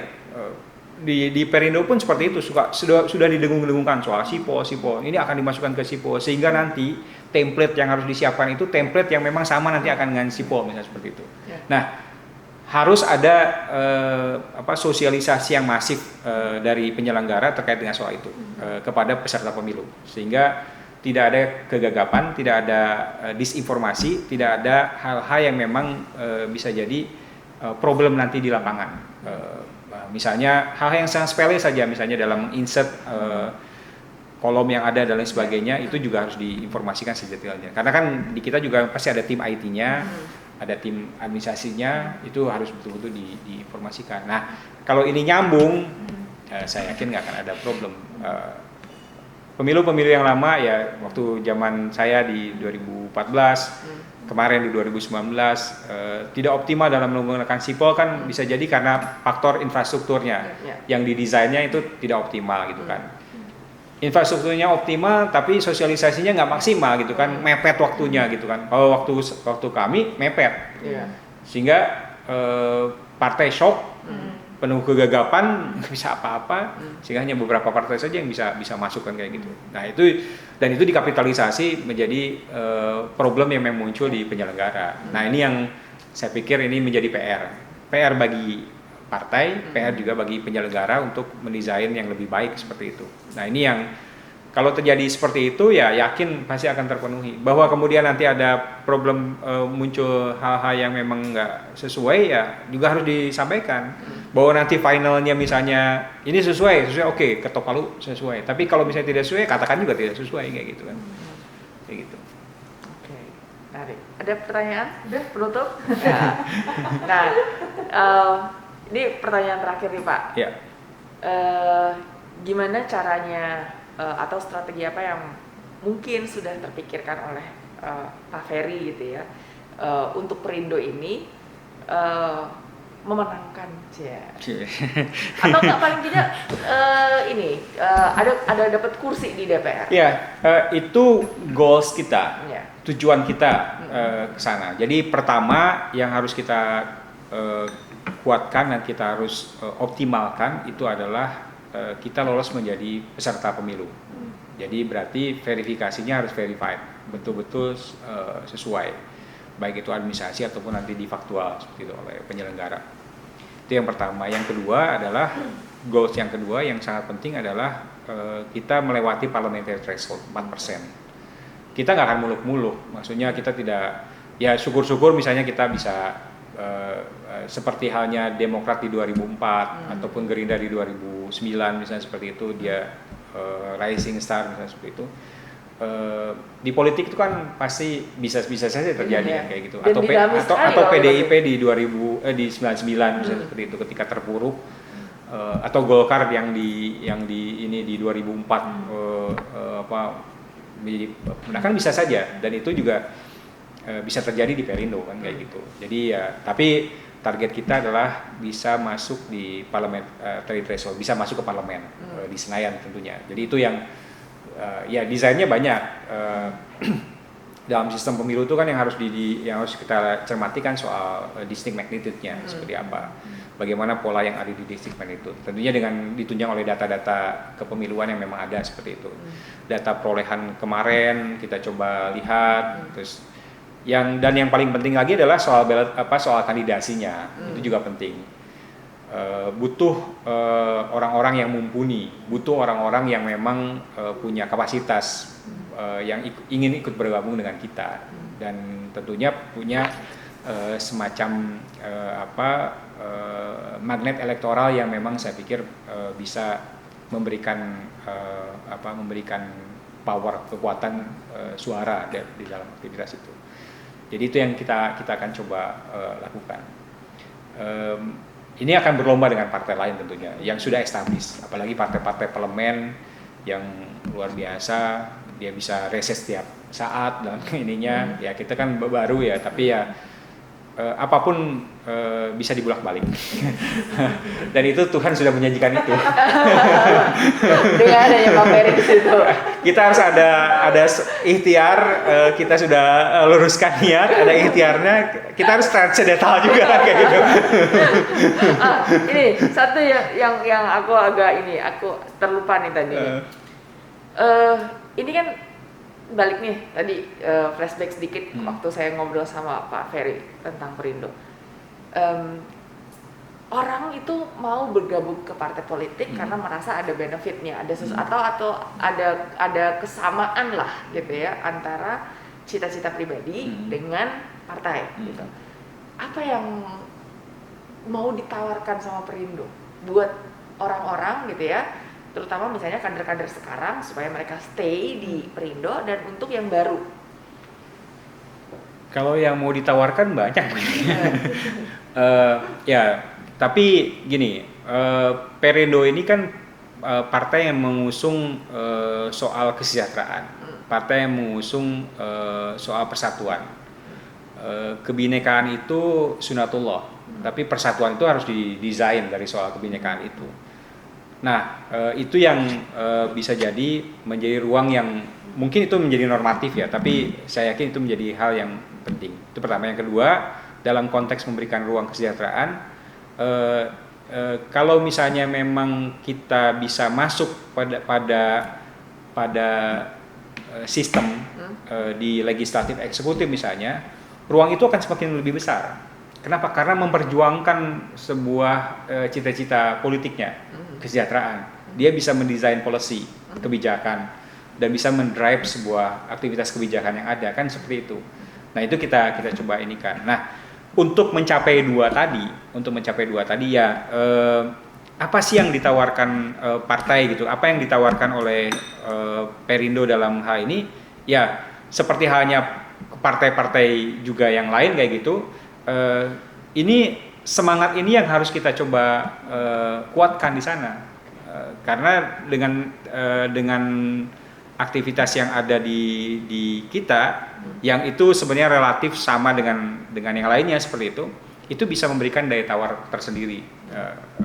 di Perindo pun seperti itu, sudah didengung-dengungkan soal sipol ini akan dimasukkan ke sipol sehingga nanti template yang harus disiapkan itu template yang memang sama nanti akan dengan sipol misalnya seperti itu. Nah harus ada sosialisasi yang masif dari penyelenggara terkait dengan soal itu kepada peserta pemilu sehingga tidak ada kegagapan, tidak ada disinformasi, tidak ada hal-hal yang memang bisa jadi problem nanti di lapangan. Misalnya hal yang sangat sepele saja, misalnya dalam insert kolom yang ada dan lain sebagainya, itu juga harus diinformasikan sedetailnya. Karena kan di kita juga pasti ada tim IT-nya, ada tim administrasinya, itu harus betul-betul diinformasikan. Nah, kalau ini nyambung, saya yakin nggak akan ada problem. Pemilu-pemilu yang lama ya waktu zaman saya di 2014, kemarin di 2019 tidak optimal dalam menggunakan sipol kan bisa jadi karena faktor infrastrukturnya yang didesainnya itu tidak optimal gitu kan. Infrastrukturnya optimal tapi sosialisasinya nggak maksimal gitu kan, mepet waktunya gitu kan. Kalau waktu kami mepet, sehingga partai shock, penuh kegagapan, nggak bisa apa-apa, sehingga hanya beberapa partai saja yang bisa masukkan kayak gitu. Nah itu dikapitalisasi menjadi problem yang memang muncul di penyelenggara. Nah ini yang saya pikir ini menjadi PR bagi partai, PR juga bagi penyelenggara untuk mendesain yang lebih baik seperti itu. Nah ini yang kalau terjadi seperti itu ya yakin pasti akan terpenuhi. Bahwa kemudian nanti ada problem muncul hal-hal yang memang nggak sesuai ya juga harus disampaikan. Bahwa nanti finalnya misalnya ini sesuai oke, ketok palu sesuai. Tapi kalau misalnya tidak sesuai katakan juga tidak sesuai kayak gitu kan. Kayak gitu. Oke, menarik. Ada pertanyaan? Udah penutup? Nah, ini pertanyaan terakhir nih Pak. Ya. Gimana caranya atau strategi apa yang mungkin sudah terpikirkan oleh Pak Ferry gitu ya untuk Perindo ini memenangkan atau nggak paling tidak ada dapat kursi di DPR? Ya, itu goals kita, tujuan kita ke sana. Jadi pertama yang harus kita kuatkan dan kita harus optimalkan itu adalah kita lolos menjadi peserta pemilu. Jadi berarti verifikasinya harus verified, betul-betul sesuai, baik itu administrasi ataupun nanti di faktual seperti itu oleh penyelenggara. Itu yang pertama. Yang kedua adalah goals yang kedua yang sangat penting adalah kita melewati parliamentary threshold 4%. Kita nggak akan muluk-muluk, maksudnya kita tidak, ya syukur-syukur misalnya kita bisa seperti halnya Demokrat di 2004 ataupun Gerindra di 2009 misalnya seperti itu, dia rising star misalnya seperti itu. Di politik itu kan pasti bisa saja terjadi kan kayak gitu. Atau PDIP di 99 misalnya seperti itu ketika terpuruk, atau Golkar yang di 2004 kan bisa saja, dan itu juga bisa terjadi di Perindo kan kayak gitu. Jadi ya, tapi target kita adalah bisa masuk di parliamentary threshold, bisa masuk ke parlemen di Senayan tentunya. Jadi itu yang ya desainnya banyak. Dalam sistem pemilu itu kan yang harus kita cermati kan soal distinct magnitude-nya seperti apa. Bagaimana pola yang ada di distinct magnitude. Tentunya dengan ditunjang oleh data-data kepemiluan yang memang ada seperti itu. Data perolehan kemarin kita coba lihat, terus yang paling penting lagi adalah soal kandidasinya. Itu juga penting. Butuh orang-orang yang mumpuni, butuh orang-orang yang memang punya kapasitas yang ingin ikut bergabung dengan kita, dan tentunya punya semacam magnet elektoral yang memang saya pikir bisa memberikan power, kekuatan suara di dalam aktivitas itu. Jadi itu yang kita akan coba lakukan. Ini akan berlomba dengan partai lain tentunya yang sudah established, apalagi partai-partai parlemen yang luar biasa, dia bisa reses setiap saat dan ininya. Ya kita kan baru ya, tapi ya apapun bisa dibulak-balik. Dan itu Tuhan sudah menjanjikan itu. Dengan adanya Pak Ferry di situ. Kita harus ada ikhtiar, kita sudah luruskan niat, ada ikhtiarnya, kita harus transcendental juga kayak gitu. Ini satu yang aku terlupa nih tadi. Ini kan balik nih tadi, flashback sedikit waktu saya ngobrol sama Pak Ferry tentang Perindo. Orang itu mau bergabung ke partai politik karena merasa ada benefitnya, ada atau ada kesamaan lah gitu ya antara cita-cita pribadi dengan partai gitu. Apa yang mau ditawarkan sama Perindo buat orang-orang gitu ya, terutama misalnya kader-kader sekarang supaya mereka stay di Perindo, dan untuk yang baru? Kalau yang mau ditawarkan banyak. Ya, tapi gini, Perindo ini kan partai yang mengusung soal kesejahteraan, partai yang mengusung soal persatuan. Kebinekaan itu sunatullah, tapi persatuan itu harus didesain dari soal kebinekaan itu. Nah, itu yang bisa jadi menjadi ruang yang mungkin itu menjadi normatif ya, tapi saya yakin itu menjadi hal yang penting. Itu pertama. Yang kedua, dalam konteks memberikan ruang kesejahteraan, kalau misalnya memang kita bisa masuk pada sistem di legislatif eksekutif misalnya, ruang itu akan semakin lebih besar. Kenapa? Karena memperjuangkan sebuah cita-cita politiknya, kesejahteraan. Dia bisa mendesain policy, kebijakan, dan bisa mendrive sebuah aktivitas kebijakan yang ada, kan seperti itu. Nah, itu kita coba ini kan. Nah, untuk mencapai dua tadi ya, apa sih yang ditawarkan partai gitu? Apa yang ditawarkan oleh Perindo dalam hal ini? Ya, seperti halnya partai-partai juga yang lain kayak gitu. Ini semangat ini yang harus kita coba kuatkan di sana, karena dengan aktivitas yang ada di kita, yang itu sebenarnya relatif sama dengan yang lainnya seperti itu bisa memberikan daya tawar tersendiri.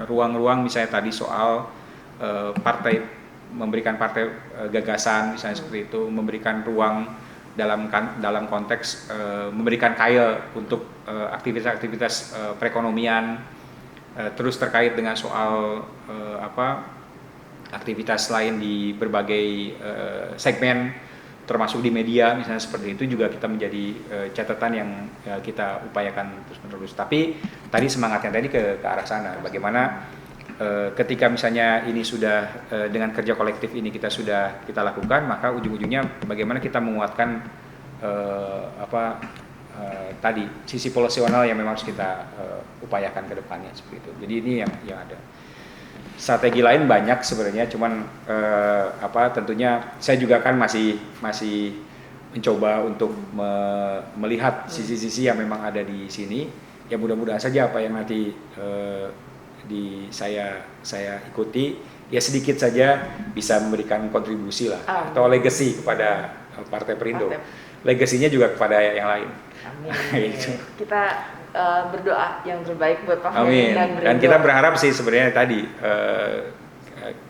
Ruang-ruang misalnya tadi soal partai, memberikan partai gagasan misalnya seperti itu, memberikan ruang dalam konteks memberikan kail untuk aktivitas perekonomian, terus terkait dengan soal aktivitas lain di berbagai segmen, termasuk di media misalnya seperti itu juga kita menjadi catatan yang kita upayakan terus-menerus. Tapi tadi semangatnya tadi ke arah sana, bagaimana ketika misalnya ini sudah dengan kerja kolektif ini kita lakukan, maka ujung-ujungnya bagaimana kita menguatkan tadi sisi polisional yang memang harus kita upayakan ke depannya seperti itu. Jadi ini yang ada. Strategi lain banyak sebenarnya, cuman tentunya saya juga kan masih mencoba untuk melihat sisi-sisi yang memang ada di sini. Ya mudah-mudahan saja apa yang nanti saya ikuti ya sedikit saja bisa memberikan kontribusi lah atau legacy kepada Partai Perindo. Legasinya juga kepada yang lain. Amin. Kita berdoa yang terbaik buat Pak Ferry dan Perindo. Dan kita berharap sih sebenarnya tadi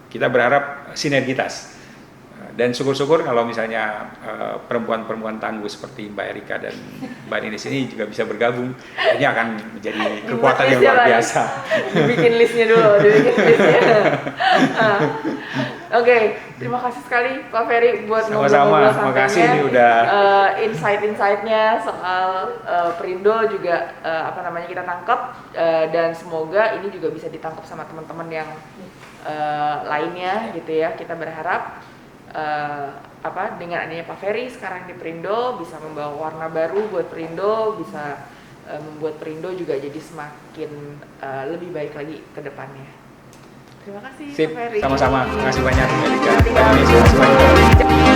kita berharap sinergitas. Dan syukur-syukur kalau misalnya perempuan-perempuan tangguh seperti Mbak Erika dan Mbak Nini sini juga bisa bergabung, ini akan menjadi kekuatan yang luar biasa. Bikin listnya dulu, Oke, terima kasih sekali Pak Ferry buat ngobrol-ngobrol Terima kasih ini udah insight-insightnya soal Perindo juga kita tangkap dan semoga ini juga bisa ditangkap sama teman-teman yang lainnya gitu ya. Kita berharap dengan adanya Pak Ferry sekarang di Perindo bisa membawa warna baru buat Perindo, bisa membuat Perindo juga jadi semakin lebih baik lagi ke depannya. Terima kasih Pak Ferry. Sama-sama. Terima kasih banyak Mbak Erika. Terima kasih banyak.